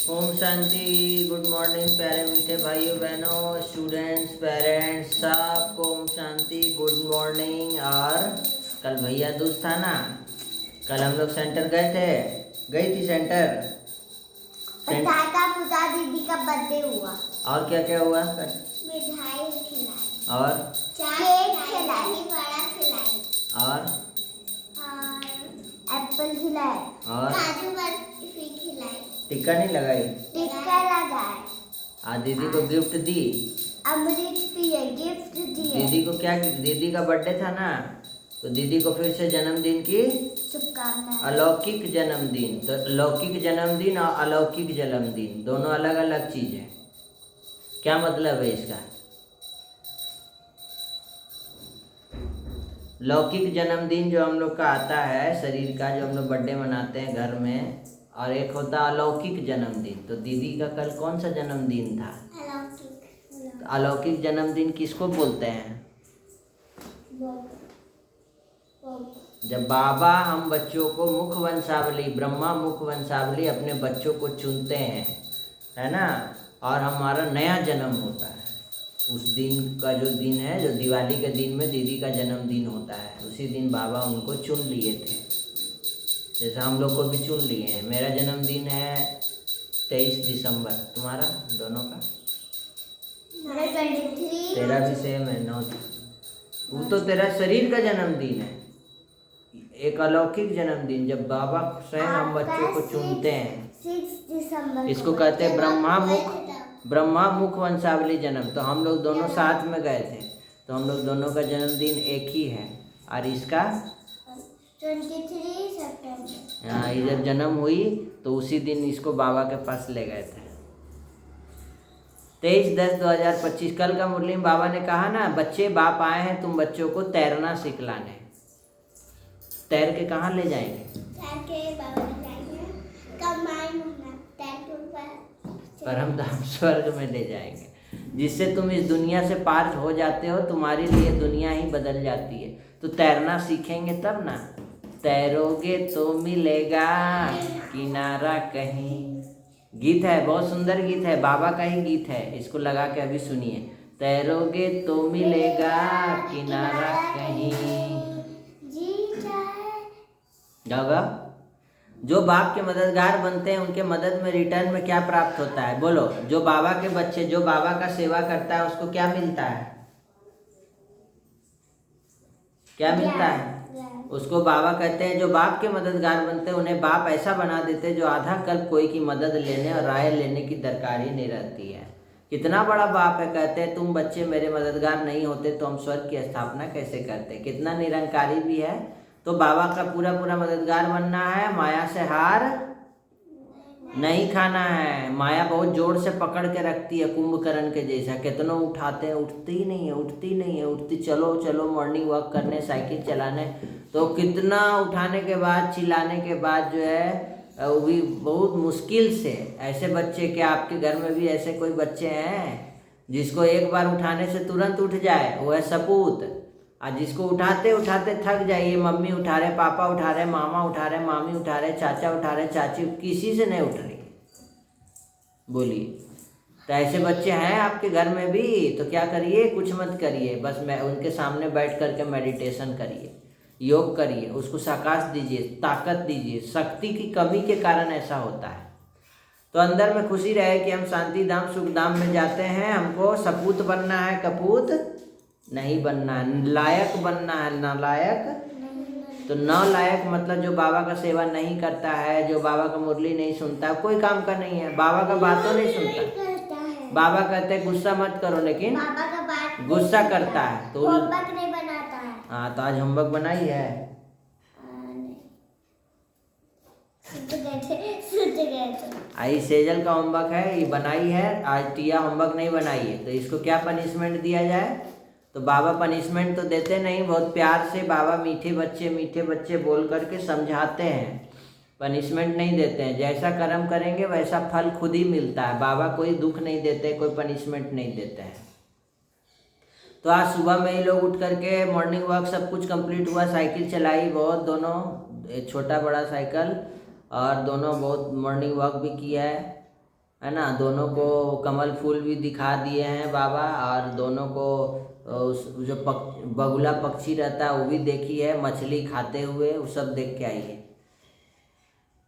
Om Shanti. Good morning प्यारे मीठे भाइयों बहनों, स्टूडेंट्स, पेरेंट्स, सबको ओम शांति, गुड मॉर्निंग। और कल भैया दूज था ना, कल हम लोग सेंटर गई थी सेंटर। दादा पुता दीदी का बर्थडे हुआ। और क्या क्या हुआ? मिठाई खिलाई और केक खिलाई, बड़ा खिलाई और एप्पल खिलाए और काजू बर्फी खिलाई, टिक्का नहीं लगाई? टिक्का लगाए, दीदी को गिफ्ट दी, अमृत पिए, गिफ्ट दिए। दीदी को क्या? दीदी का बर्थडे था ना, तो दीदी को फिर से जन्मदिन की शुभकामनाएं। अलौकिक जन्मदिन। तो लौकिक जन्मदिन और अलौकिक जन्मदिन दोनों अलग अलग चीज है। क्या मतलब है इसका? लौकिक जन्मदिन जो हम लोग का आता है शरीर का, जो हम लोग बर्थडे मनाते हैं घर में, और एक होता है अलौकिक जन्मदिन। तो दीदी का कल कौन सा जन्मदिन था? अलौकिक। तो अलौकिक जन्मदिन किसको बोलते हैं? जब बाबा हम बच्चों को मुख वंशावली, ब्रह्मा मुख वंशावली अपने बच्चों को चुनते हैं, है ना, और हमारा नया जन्म होता है। उस दिन का जो दिन है, जो दिवाली के दिन में दीदी का जन्मदिन होता है, उसी दिन बाबा उनको चुन लिए थे। जैसे हम लोग को भी चुन लिए हैं। मेरा जन्मदिन है 23 दिसंबर, तुम्हारा दोनों का? मेरा 23। तेरा भी सेम है 9। वो तो तेरा शरीर का जन्मदिन है। एक अलौकिक जन्मदिन जब बाबा स्वयं हम बच्चों को चुनते हैं, 6 दिसंबर इसको कहते हैं ब्रह्मा मुख वंशावली जन्म। तो हम लोग दोनों साथ में गए थे, तो हम लोग दोनों का जन्मदिन एक ही है। और इसका 23 सितंबर। हाँ, ये जब जन्म हुई तो उसी दिन इसको बाबा के पास ले गए थे। 23/10/2025। कल का मुरली में बाबा ने कहा ना, बच्चे बाप आए हैं तुम बच्चों को तैरना सिखलाने। तैर के कहाँ ले जाएंगे? तैर के बाबा ले जाएंगे, कमाई में तैर के ऊपर परम धाम स्वर्ग में ले जाएंगे, जिससे तुम इस दुनिया से पार हो जाते हो। तुम्हारे लिए दुनिया ही बदल जाती है। तो तैरना सीखेंगे तब ना। तैरोगे तो मिलेगा किनारा कहीं। गीत है, बहुत सुंदर गीत है, बाबा का ही गीत है। इसको लगा के अभी सुनिए। तैरोगे तो मिलेगा किनारा कहीं। गाओगा? जो बाप के मददगार बनते हैं उनके मदद में रिटर्न में क्या प्राप्त होता है? बोलो। जो बाबा के बच्चे, जो बाबा का सेवा करता है, उसको क्या मिलता है? क्या मिलता है? उसको बाबा कहते हैं, जो बाप के मददगार बनते हैं उन्हें बाप ऐसा बना देते हैं जो आधा कल्प कोई की मदद लेने और राय लेने की दरकार ही नहीं रहती है। कितना बड़ा बाप है। कहते हैं तुम बच्चे मेरे मददगार नहीं होते तो हम स्वर्ग की स्थापना कैसे करते। कितना निरंकारी भी है। तो बाबा का पूरा पूरा मददगार बनना है। माया से हार नहीं खाना है। माया बहुत जोर से पकड़ के रखती है, कुंभकर्ण के जैसा। कितनों उठाते हैं, उठती ही नहीं है, उठती नहीं है, उठती। चलो चलो मॉर्निंग वॉक करने, साइकिल चलाने, तो कितना उठाने के बाद, चिल्लाने के बाद जो है वो भी बहुत मुश्किल से। ऐसे बच्चे, क्या आपके घर में भी ऐसे कोई बच्चे हैं जिसको एक बार उठाने से तुरंत उठ जाए? वो है सपूत। और जिसको उठाते उठाते थक जाइए, मम्मी उठा रहे, पापा उठा रहे, मामा उठा रहे, मामी उठा रहे, चाचा उठा रहे, चाची, किसी से नहीं उठ रही। बोलिए। तो ऐसे बच्चे हैं आपके घर में भी? तो क्या करिए, कुछ मत करिए, बस मैं उनके सामने बैठ करके मेडिटेशन करिए, योग करिए, उसको साकाश दीजिए, ताकत दीजिए। शक्ति की कमी के कारण ऐसा होता है। तो अंदर में खुशी रहे कि हम शांति धाम सुख धाम में जाते हैं। हमको सपूत बनना है, कपूत नहीं बनना है। लायक बनना है, नालायक। तो नालायक मतलब जो बाबा का सेवा नहीं करता है, जो बाबा का मुरली नहीं सुनता, कोई काम का नहीं है, बाबा का बातों नहीं सुनता। बाबा कहते हैं गुस्सा मत करो, लेकिन बाबा का बात गुस्सा करता है। तो होमवर्क नहीं बनाता है। हाँ, तो आज होमवर्क बनाई है? आई सेजल का होमवर्क है, ये बनाई है। आज टिया होमवर्क नहीं बनाई है, तो इसको क्या पनिशमेंट दिया जाए? तो बाबा पनिशमेंट तो देते नहीं, बहुत प्यार से बाबा मीठे बच्चे बोल करके समझाते हैं, पनिशमेंट नहीं देते हैं। जैसा कर्म करेंगे वैसा फल खुद ही मिलता है। बाबा कोई दुख नहीं देते, कोई पनिशमेंट नहीं देते हैं। तो आज सुबह में ही लोग उठ करके मॉर्निंग वॉक सब कुछ कंप्लीट हुआ, साइकिल चलाई बहुत, दोनों छोटा बड़ा साइकिल, और दोनों बहुत मॉर्निंग वॉक भी किया है। है ना। दोनों को कमल फूल भी दिखा दिए हैं बाबा, और दोनों को जो बगुला पक्षी रहता है वो भी देखी है, मछली खाते हुए वो सब देख के आई है।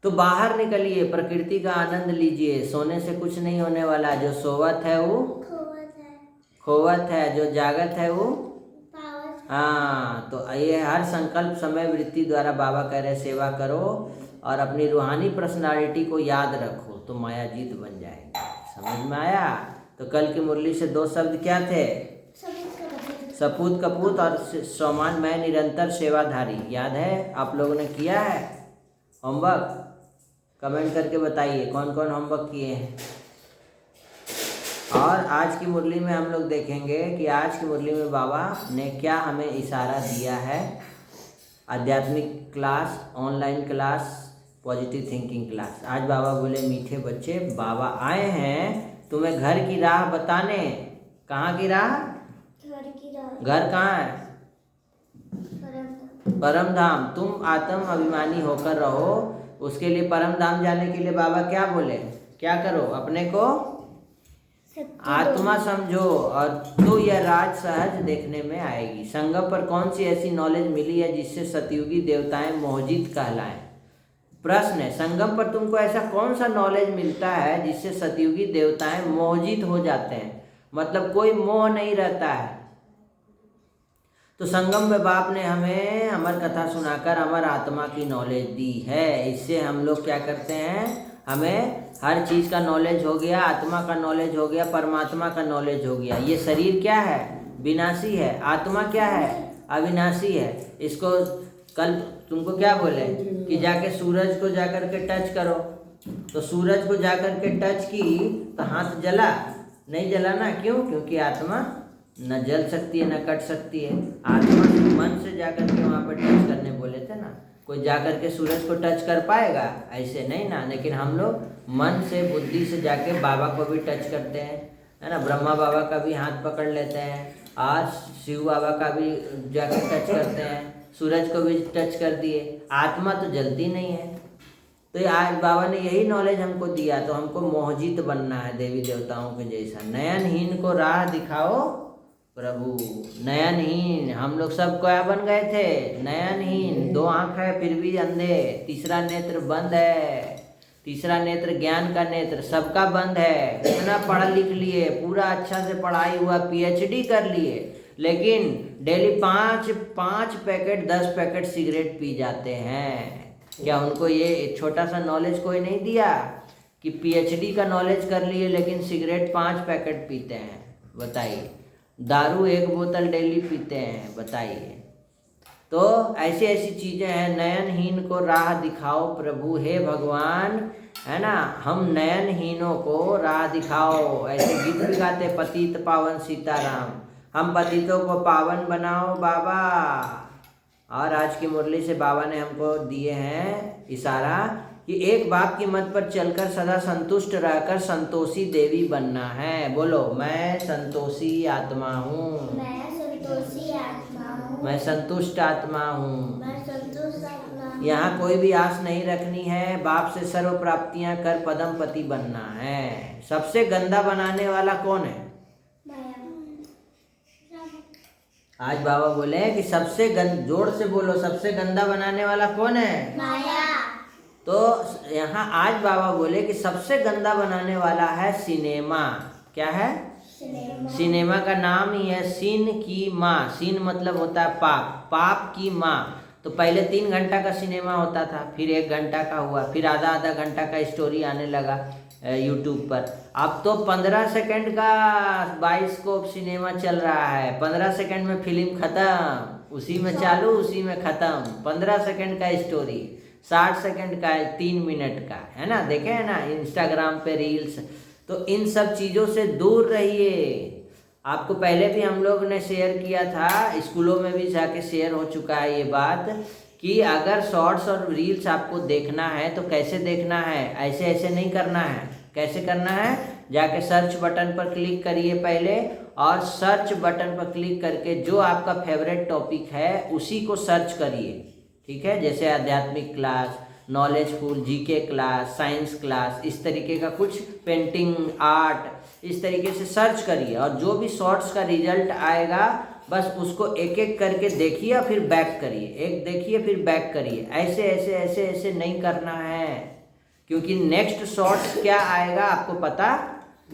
तो बाहर निकलिए, प्रकृति का आनंद लीजिए, सोने से कुछ नहीं होने वाला। जो सोवत है वो खोवत है, जो जागत है वो हाँ। तो ये हर संकल्प समय वृत्ति द्वारा बाबा कह रहे सेवा करो और अपनी रूहानी पर्सनालिटी को याद रखो तो माया जीत बन जाएगी। समझ में आया? तो कल की मुरली से 2 शब्द क्या थे? सपूत कपूत और सोमान मैं निरंतर सेवाधारी। याद है? आप लोगों ने किया है होमवर्क? कमेंट करके बताइए कौन कौन होमवर्क किए हैं। और आज की मुरली में हम लोग देखेंगे कि आज की मुरली में बाबा ने क्या हमें इशारा दिया है। आध्यात्मिक class, online class, positive thinking class. आज बाबा बोले मीठे बच्चे, बाबा आए हैं तुम्हें घर की राह बताने। कहाँ की राह? घर कहाँ है? परम धाम। तुम आत्म अभिमानी होकर रहो, उसके लिए परम धाम जाने के लिए बाबा क्या बोले? क्या करो? अपने को आत्मा समझो और तो यह राज सहज देखने में आएगी। संगम पर कौन सी ऐसी नॉलेज मिली है जिससे सतयुगी देवताएं मोहजित कहलाएं? प्रश्न है, संगम पर तुमको ऐसा कौन सा नॉलेज मिलता है जिससे सतयुगी देवताएं मोहजित हो जाते हैं? मतलब कोई मोह नहीं रहता है। तो संगम में बाप ने हमें अमर कथा सुनाकर अमर आत्मा की नॉलेज दी है। इससे हम लोग क्या करते हैं, हमें हर चीज़ का नॉलेज हो गया, आत्मा का नॉलेज हो गया, परमात्मा का नॉलेज हो गया। ये शरीर क्या है? विनाशी है। आत्मा क्या है? अविनाशी है। इसको कल तुमको क्या बोले कि जाके सूरज को जाकर के टच करो, तो सूरज को जाकर के टच की तो हाथ जला? नहीं जला ना। क्यों? क्योंकि आत्मा न जल सकती है न कट सकती है। आत्मा मन से जाकर के वहाँ पर टच करने बोले थे ना। कोई जाकर के सूरज को टच कर पाएगा? ऐसे नहीं ना। लेकिन हम लोग मन से, बुद्धि से जाके बाबा को भी टच करते हैं, है ना। ब्रह्मा बाबा का भी हाथ पकड़ लेते हैं, आज शिव बाबा का भी जाकर टच करते हैं, सूरज को भी टच कर दिए। आत्मा तो जलती नहीं है। तो आज बाबा ने यही नॉलेज हमको दिया। तो हमको मोहजित बनना है देवी देवताओं के जैसा। नयनहीन को राह दिखाओ प्रभु। नयनहीन हम लोग सब क्या बन गए थे? नयनहीन। 2 आँख है फिर भी अंधे, तीसरा नेत्र बंद है, तीसरा नेत्र ज्ञान का नेत्र सबका बंद है। इतना पढ़ लिख लिए, पूरा अच्छा से पढ़ाई हुआ, PhD कर लिए, लेकिन daily 5 packet 10 packet cigarette P जाते हैं। क्या उनको ये छोटा सा नॉलेज कोई नहीं दिया कि PhD का नॉलेज कर लिए लेकिन सिगरेट 5 पैकेट पीते हैं? बताइए। दारू 1 बोतल डेली पीते हैं, बताइए। तो ऐसी ऐसी चीज़ें हैं। नयनहीन को राह दिखाओ प्रभु, हे भगवान, है ना। हम नयनहीनों को राह दिखाओ। ऐसे गीत भी गाते, पतित पावन सीताराम, हम पतितों को पावन बनाओ बाबा। और आज की मुरली से बाबा ने हमको दिए हैं इशारा कि एक बाप की मत पर चलकर सदा संतुष्ट रहकर संतोषी देवी बनना है। बोलो, मैं संतोषी आत्मा हूँ, मैं संतोषी आत्मा हूँ, मैं संतुष्ट आत्मा हूँ। मैं संतुष्ट आत्मा हूँ। यहाँ कोई भी आस नहीं रखनी है। बाप से सर्व प्राप्तियाँ कर पदमपति बनना है। सबसे गंदा बनाने वाला कौन है? आज बाबा बोले कि सबसे जोर से बोलो, सबसे गंदा बनाने वाला कौन है? माया। तो यहाँ आज बाबा बोले कि सबसे गंदा बनाने वाला है सिनेमा। क्या है? सिनेमा का नाम ही है सीन की माँ। सीन मतलब होता है पाप, पाप की माँ। तो पहले 3 घंटा का सिनेमा होता था, फिर 1 घंटा का हुआ, फिर आधा घंटा का स्टोरी आने लगा यूट्यूब पर। अब तो 15 सेकंड का बाइस्कोप सिनेमा चल रहा है। 15 सेकंड में फिल्म खत्म, उसी में चालू उसी में खत्म। 15 सेकंड का स्टोरी, 60 सेकंड का, 3 मिनट का, है ना। देखे है ना इंस्टाग्राम पे रील्स। तो इन सब चीज़ों से दूर रहिए। आपको पहले भी हम लोग ने शेयर किया था, स्कूलों में भी जाके शेयर हो चुका है ये बात कि अगर शॉर्ट्स और रील्स आपको देखना है तो कैसे देखना है? ऐसे ऐसे नहीं करना है। कैसे करना है? जाके सर्च बटन पर क्लिक करिए पहले, और सर्च बटन पर क्लिक करके जो आपका फेवरेट टॉपिक है उसी को सर्च करिए। ठीक है, जैसे आध्यात्मिक class, knowledgeful, GK class, science class, इस तरीके का कुछ पेंटिंग, आर्ट, इस तरीके से सर्च करिए और जो भी शॉर्ट्स का रिजल्ट आएगा बस उसको एक एक करके देखिए फिर बैक करिए, एक देखिए फिर बैक करिए। ऐसे ऐसे ऐसे ऐसे नहीं करना है, क्योंकि नेक्स्ट शॉर्ट्स क्या आएगा आपको पता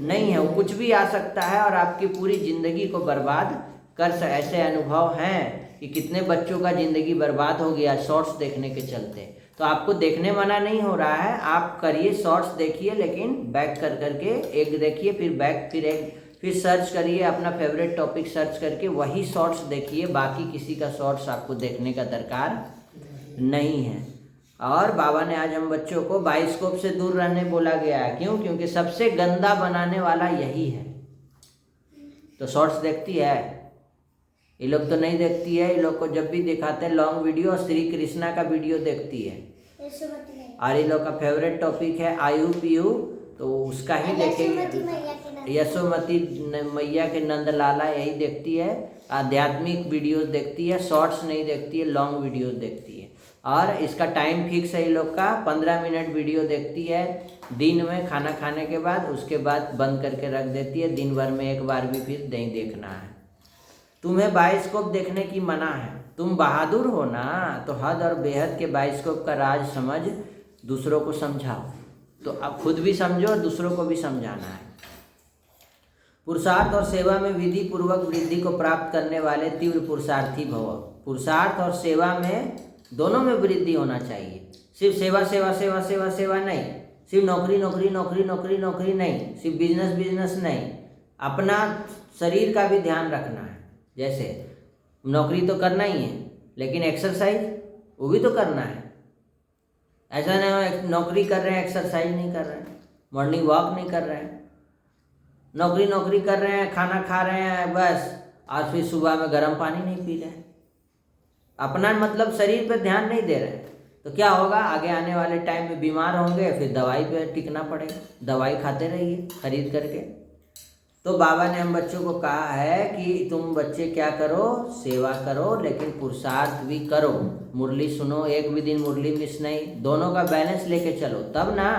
नहीं है, वो कुछ भी आ सकता है और आपकी पूरी ज़िंदगी को बर्बाद कर सकता। ऐसे अनुभव हैं कि कितने बच्चों का ज़िंदगी बर्बाद हो गया शॉर्ट्स देखने के चलते। तो आपको देखने मना नहीं हो रहा है, आप करिए, शॉर्ट्स देखिए, लेकिन बैक कर करके एक देखिए फिर बैक, फिर एक, फिर सर्च करिए अपना फेवरेट टॉपिक सर्च करके वही शॉर्ट्स देखिए, बाकी किसी का शॉर्ट्स आपको देखने का दरकार नहीं है। और बाबा ने आज हम बच्चों को बाइस्कोप से दूर रहने बोला गया है। क्यों? क्योंकि सबसे गंदा बनाने वाला यही है। तो शॉर्ट्स देखती है, ये लोग तो नहीं देखती है। ये लोग को जब भी दिखाते हैं लॉन्ग वीडियो, श्री कृष्णा का वीडियो देखती है। और ये लोग का फेवरेट टॉपिक है IUPU, तो उसका ही देखेंगे। यशोमती मैया के नंदलाला यही देखती है, आध्यात्मिक वीडियोस देखती है, शॉर्ट्स नहीं देखती है, लॉन्ग वीडियोस देखती है। और इसका टाइम फिक्स है, ये लोग का 15 मिनट वीडियो देखती है दिन में खाना खाने के बाद, उसके बाद बंद करके रख देती है। दिन भर में एक बार भी फिर नहीं देखना है। तुम्हें बाइस्कोप देखने की मना है, तुम बहादुर हो ना, तो हद और बेहद के बाइस्कोप का राज समझ दूसरों को समझाओ। तो अब खुद भी समझो और दूसरों को भी समझाना है। पुरुषार्थ और सेवा में विधि पूर्वक वृद्धि को प्राप्त करने वाले तीव्र पुरुषार्थी भव। पुरुषार्थ और सेवा में दोनों में वृद्धि होना चाहिए। सिर्फ सेवा सेवा सेवा सेवा सेवा नहीं, सिर्फ नौकरी नौकरी नौकरी नौकरी नौकरी नहीं, सिर्फ बिजनेस बिजनेस नहीं, अपना शरीर का भी ध्यान रखना है। जैसे नौकरी तो करना ही है, लेकिन एक्सरसाइज वो भी तो करना है। ऐसा नहीं हो नौकरी कर रहे हैं एक्सरसाइज नहीं कर रहे हैं, मॉर्निंग वॉक नहीं कर रहे हैं, नौकरी नौकरी कर रहे हैं, खाना खा रहे हैं बस, आज फिर सुबह में गर्म पानी नहीं पी रहे हैं, अपना मतलब शरीर पे ध्यान नहीं दे रहे हैं। तो क्या होगा, आगे आने वाले टाइम में बीमार होंगे, फिर दवाई पे टिकना पड़ेगा, दवाई खाते रहिए खरीद करके। तो बाबा ने हम बच्चों को कहा है कि तुम बच्चे क्या करो, सेवा करो, लेकिन पुरुषार्थ भी करो। मुरली सुनो, एक भी दिन मुरली मिस नहीं, दोनों का बैलेंस लेके चलो तब ना।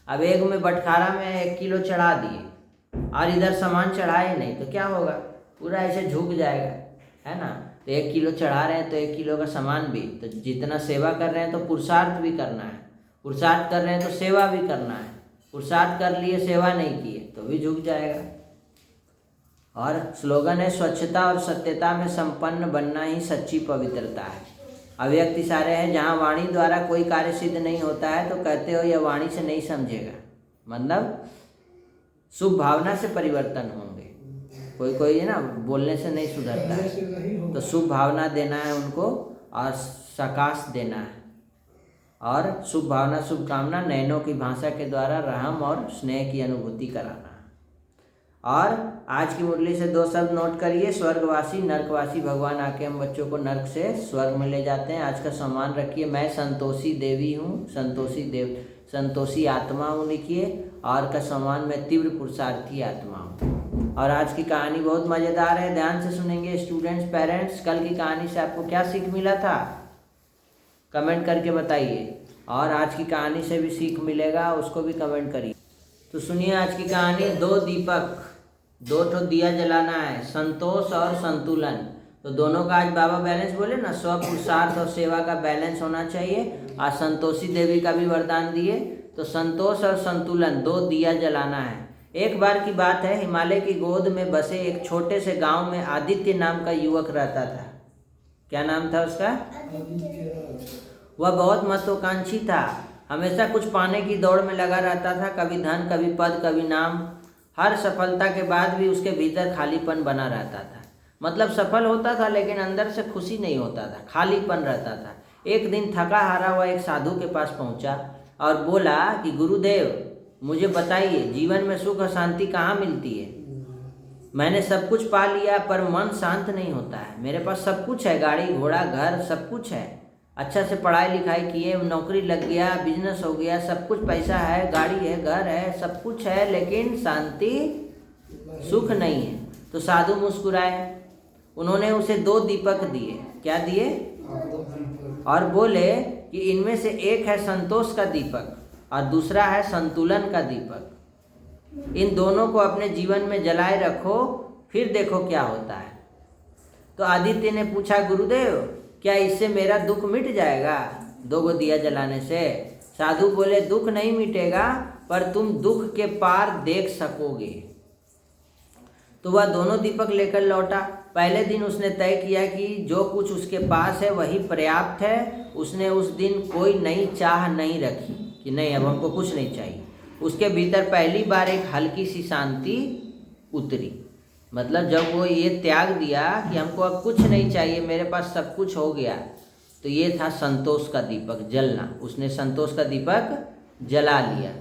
अब एक में बटखारा में 1 किलो चढ़ा दिए और इधर सामान चढ़ाए नहीं, तो क्या होगा, पूरा ऐसे झुक जाएगा, है ना। तो 1 किलो चढ़ा रहे हैं तो 1 किलो का सामान भी, तो जितना सेवा कर रहे हैं तो पुरुषार्थ भी करना है, पुरुषार्थ कर रहे हैं तो सेवा भी करना है। पुरुषार्थ कर लिए सेवा नहीं किए तो भी झुक जाएगा। और स्लोगन है, स्वच्छता और सत्यता में संपन्न बनना ही सच्ची पवित्रता है। अव्यक्त इशारे हैं, जहाँ वाणी द्वारा कोई कार्य सिद्ध नहीं होता है तो कहते हो यह वाणी से नहीं समझेगा, मतलब शुभ भावना से परिवर्तन होंगे। कोई कोई है ना बोलने से नहीं सुधरता है, तो शुभ भावना देना है उनको और सकाश देना है। और शुभ भावना शुभकामना नयनों की भाषा के द्वारा रहम और स्नेह की अनुभूति कराना। और आज की मुरली से 2 शब्द नोट करिए, स्वर्गवासी नरकवासी। भगवान आके हम बच्चों को नरक से स्वर्ग में ले जाते हैं। आज का सम्मान रखिए, मैं संतोषी देवी हूँ, संतोषी आत्मा हूँ लिखिए। और का सम्मान, मैं तीव्र पुरुषार्थी आत्मा हूँ। और आज की कहानी बहुत मज़ेदार है, ध्यान से सुनेंगे स्टूडेंट्स, पेरेंट्स। कल की कहानी से आपको क्या सीख मिला था कमेंट करके बताइए, और आज की कहानी से भी सीख मिलेगा, उसको भी कमेंट करिए। तो सुनिए आज की कहानी, 2 दीपक, 2 दिया जलाना है, संतोष और संतुलन। तो दोनों का आज बाबा बैलेंस बोले ना, स्व पुरुषार्थ और सेवा का बैलेंस होना चाहिए। आज संतोषी देवी का भी वरदान दिए, तो संतोष और संतुलन, 2 दिया जलाना है। एक बार की बात है, हिमालय की गोद में बसे एक छोटे से गांव में आदित्य नाम का युवक रहता था। क्या नाम था उसका? वह बहुत महत्वाकांक्षी था, हमेशा कुछ पाने की दौड़ में लगा रहता था, कभी धन, कभी पद, कभी नाम। हर सफलता के बाद भी उसके भीतर खालीपन बना रहता था। मतलब सफल होता था लेकिन अंदर से खुशी नहीं होता था, खालीपन रहता था। एक दिन थका हारा हुआ एक साधु के पास पहुंचा और बोला कि गुरुदेव, मुझे बताइए जीवन में सुख और शांति कहाँ मिलती है? मैंने सब कुछ पा लिया पर मन शांत नहीं होता है। मेरे पास सब कुछ है, गाड़ी घोड़ा घर सब कुछ है, अच्छा से पढ़ाई लिखाई किए, नौकरी लग गया, बिजनेस हो गया, सब कुछ, पैसा है, गाड़ी है, घर है, सब कुछ है, लेकिन शांति सुख नहीं है। तो साधु मुस्कुराए, उन्होंने उसे 2 दीपक दिए। क्या दिए? और बोले कि इनमें से एक है संतोष का दीपक और दूसरा है संतुलन का दीपक। इन दोनों को अपने जीवन में जलाए रखो, फिर देखो क्या होता है। तो आदित्य ने पूछा, गुरुदेव क्या इससे मेरा दुख मिट जाएगा 2 दिया जलाने से? साधु बोले, दुख नहीं मिटेगा, पर तुम दुख के पार देख सकोगे। तो वह दोनों दीपक लेकर लौटा। पहले दिन उसने तय किया कि जो कुछ उसके पास है वही पर्याप्त है। उसने उस दिन कोई नई चाह नहीं रखी कि नहीं अब हमको कुछ नहीं चाहिए। उसके भीतर पहली बार एक हल्की सी शांति उतरी। मतलब जब वो ये त्याग दिया कि हमको अब कुछ नहीं चाहिए, मेरे पास सब कुछ हो गया, तो ये था संतोष का दीपक जलना। उसने संतोष का दीपक जला लिया।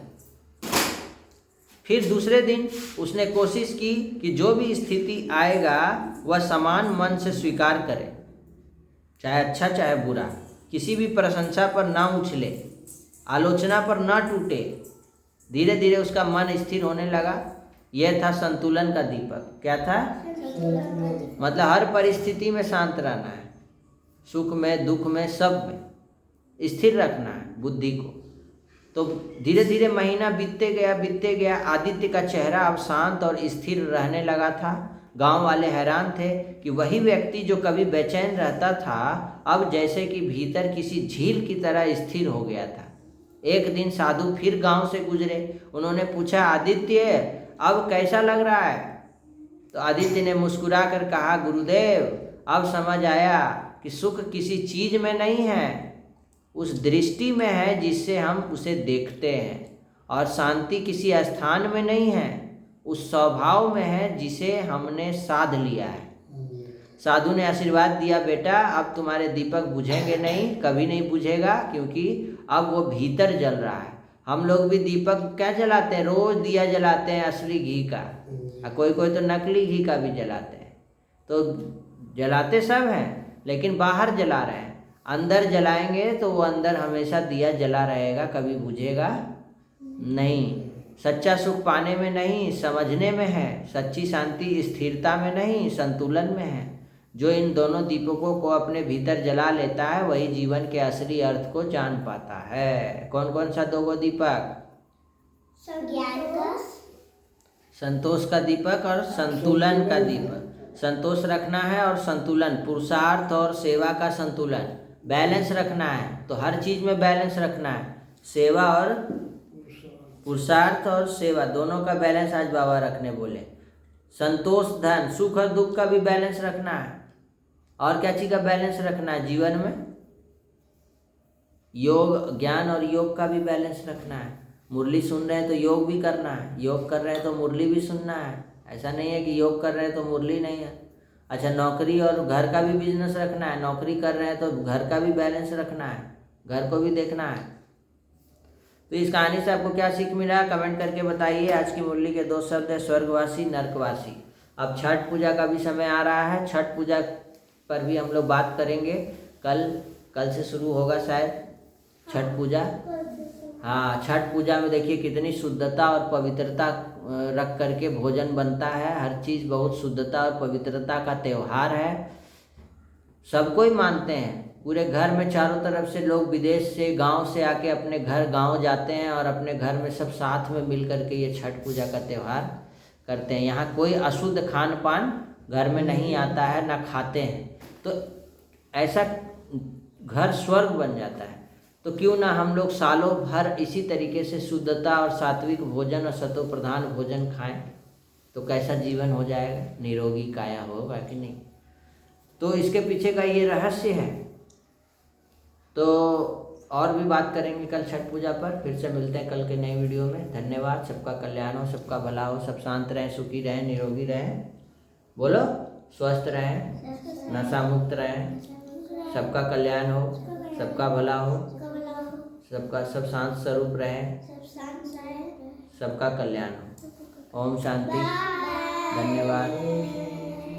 फिर दूसरे दिन उसने कोशिश की कि जो भी स्थिति आएगा वह समान मन से स्वीकार करे, चाहे अच्छा चाहे बुरा। किसी भी प्रशंसा पर ना उछले, आलोचना पर ना टूटे। धीरे धीरे उसका मन स्थिर होने लगा। यह था संतुलन का दीपक। क्या था? मतलब हर परिस्थिति में शांत रहना है, सुख में दुख में सब में स्थिर रखना है बुद्धि को। तो धीरे धीरे महीना बीतते गया। आदित्य का चेहरा अब शांत और स्थिर रहने लगा था। गांव वाले हैरान थे कि वही व्यक्ति जो कभी बेचैन रहता था अब जैसे कि भीतर किसी झील की तरह स्थिर हो गया था। एक दिन साधु फिर गांव से गुजरे। उन्होंने पूछा, आदित्य अब कैसा लग रहा है? तो आदित्य ने मुस्कुरा कर कहा, गुरुदेव अब समझ आया कि सुख किसी चीज में नहीं है, उस दृष्टि में है जिससे हम उसे देखते हैं। और शांति किसी स्थान में नहीं है, उस स्वभाव में है जिसे हमने साध लिया है। साधु ने आशीर्वाद दिया, बेटा अब तुम्हारे दीपक बुझेंगे नहीं, कभी नहीं बुझेगा, क्योंकि अब वो भीतर जल रहा है। हम लोग भी दीपक क्या जलाते हैं? रोज दिया जलाते हैं असली घी का, और कोई कोई तो नकली घी का भी जलाते हैं। तो जलाते सब हैं, लेकिन बाहर जला रहे हैं। अंदर जलाएंगे तो वो अंदर हमेशा दिया जला रहेगा, कभी बुझेगा नहीं। सच्चा सुख पाने में नहीं, समझने में है। सच्ची शांति स्थिरता में नहीं, संतुलन में है। जो इन दोनों दीपकों को अपने भीतर जला लेता है वही जीवन के असली अर्थ को जान पाता है। कौन कौन सा 2 दीपक? संतोष का दीपक और संतुलन का दीपक। संतोष रखना है और संतुलन, पुरुषार्थ और सेवा का संतुलन, बैलेंस रखना है। तो हर चीज में बैलेंस रखना है, सेवा और पुरुषार्थ और सेवा दोनों का बैलेंस आज बाबा रखने बोले। संतोष, धन, सुख और दुख का भी बैलेंस रखना है। और क्या चीज का बैलेंस रखना है जीवन में? योग, ज्ञान और योग का भी बैलेंस रखना है। मुरली सुन रहे हैं तो योग भी करना है, योग कर रहे हैं तो मुरली भी सुनना है। ऐसा नहीं है कि योग कर रहे हैं तो मुरली नहीं है। अच्छा, नौकरी और घर का भी बिजनेस रखना है। नौकरी कर रहे हैं तो घर का भी बैलेंस रखना है, घर को भी देखना है। तो इस कहानी से आपको क्या सीख मिला कमेंट करके बताइए। आज की मुरली के 2 शब्द है स्वर्गवासी, नरकवासी। अब छठ पूजा का भी समय आ रहा है, छठ पूजा पर भी हम लोग बात करेंगे। कल से शुरू होगा शायद छठ पूजा। हाँ, छठ पूजा में देखिए कितनी शुद्धता और पवित्रता रख करके भोजन बनता है। हर चीज़ बहुत शुद्धता और पवित्रता का त्यौहार है। सब कोई मानते हैं, पूरे घर में चारों तरफ से लोग विदेश से, गांव से आके अपने घर गांव जाते हैं और अपने घर में सब साथ में मिल करके ये छठ पूजा का त्यौहार करते हैं। यहाँ कोई अशुद्ध खान पान घर में नहीं आता है, ना खाते हैं। तो ऐसा घर स्वर्ग बन जाता है। तो क्यों ना हम लोग सालों भर इसी तरीके से शुद्धता और सात्विक भोजन और सतो प्रधान भोजन खाएं, तो कैसा जीवन हो जाएगा, निरोगी काया होगा कि नहीं। तो इसके पीछे का ये रहस्य है। तो और भी बात करेंगे कल छठ पूजा पर। फिर से मिलते हैं कल के नए वीडियो में। धन्यवाद। सबका कल्याण हो, सबका भला हो, सब शांत रहें, सुखी रहें, निरोगी रहें, बोलो स्वस्थ रहें, नशा मुक्त रहें, सबका कल्याण हो, सबका भला हो, सबका सब शांत स्वरूप रहें, सबका कल्याण हो। ओम शांति। धन्यवाद।